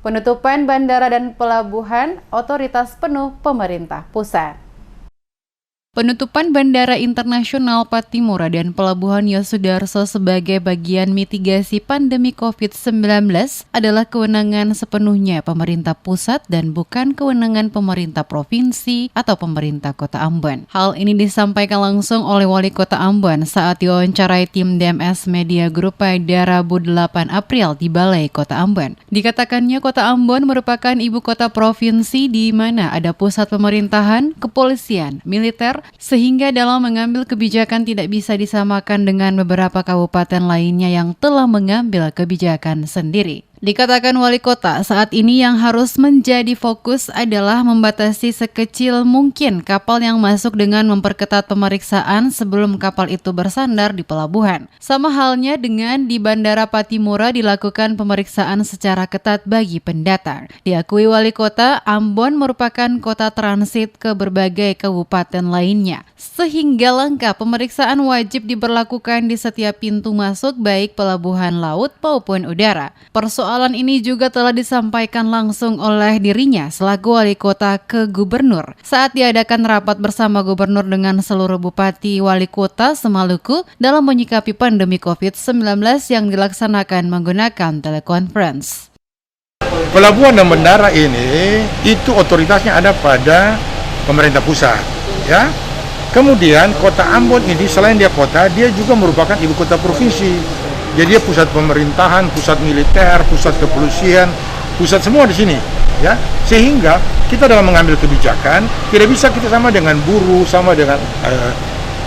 Penutupan bandara dan pelabuhan, otoritas penuh pemerintah pusat. Penutupan Bandara Internasional Pattimura dan Pelabuhan Yosudarso sebagai bagian mitigasi pandemi COVID-19 adalah kewenangan sepenuhnya pemerintah pusat dan bukan kewenangan pemerintah provinsi atau pemerintah Kota Ambon. Hal ini disampaikan langsung oleh Wali Kota Ambon saat diwawancarai tim DMS Media Group pada Rabu 8 April di Balai Kota Ambon. Dikatakannya Kota Ambon merupakan ibu kota provinsi di mana ada pusat pemerintahan, kepolisian, militer, sehingga dalam mengambil kebijakan tidak bisa disamakan dengan beberapa kabupaten lainnya yang telah mengambil kebijakan sendiri. Dikatakan wali kota, saat ini yang harus menjadi fokus adalah membatasi sekecil mungkin kapal yang masuk dengan memperketat pemeriksaan sebelum kapal itu bersandar di pelabuhan. Sama halnya dengan di Bandara Pattimura dilakukan pemeriksaan secara ketat bagi pendatang. Diakui wali kota, Ambon merupakan kota transit ke berbagai kabupaten lainnya. Sehingga lengkap pemeriksaan wajib diberlakukan di setiap pintu masuk baik pelabuhan laut maupun udara. Persoalan ini juga telah disampaikan langsung oleh dirinya selaku wali kota ke gubernur saat diadakan rapat bersama gubernur dengan seluruh bupati wali kota se-Maluku dalam menyikapi pandemi COVID-19 yang dilaksanakan menggunakan telekonferensi. Pelabuhan dan bandara ini itu otoritasnya ada pada pemerintah pusat, ya. Kemudian kota Ambon ini selain dia kota, dia juga merupakan ibu kota provinsi. Jadi dia pusat pemerintahan, pusat militer, pusat kepolisian, pusat semua di sini, ya. Sehingga kita dalam mengambil kebijakan tidak bisa kita sama dengan buruh, sama dengan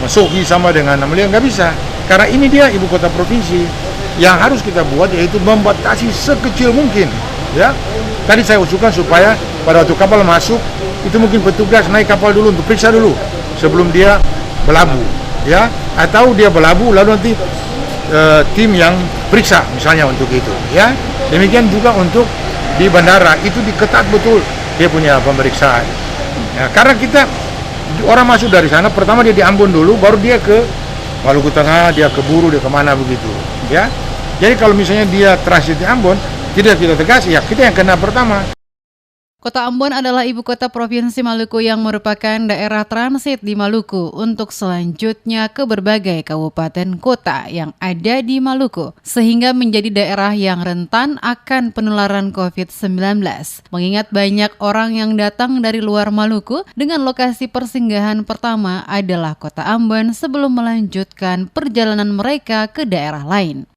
Masohi, sama dengan Amalia, nggak bisa. Karena ini dia ibu kota provinsi. Yang harus kita buat yaitu membatasi sekecil mungkin, ya. Tadi saya usulkan supaya pada waktu kapal masuk itu mungkin petugas naik kapal dulu untuk periksa dulu sebelum dia berlabuh, ya. Atau dia berlabuh lalu nanti tim yang periksa misalnya untuk itu, ya. Demikian juga untuk di bandara itu diketat betul dia punya pemeriksaan, ya, karena kita orang masuk dari sana pertama dia di Ambon dulu baru dia ke Maluku Tengah, dia ke Buru, dia kemana begitu, ya. Jadi kalau misalnya dia transit di Ambon tidak kita tegas, ya kita yang kena pertama. Kota Ambon adalah ibu kota Provinsi Maluku yang merupakan daerah transit di Maluku untuk selanjutnya ke berbagai kabupaten kota yang ada di Maluku, sehingga menjadi daerah yang rentan akan penularan COVID-19. Mengingat banyak orang yang datang dari luar Maluku dengan lokasi persinggahan pertama adalah Kota Ambon sebelum melanjutkan perjalanan mereka ke daerah lain.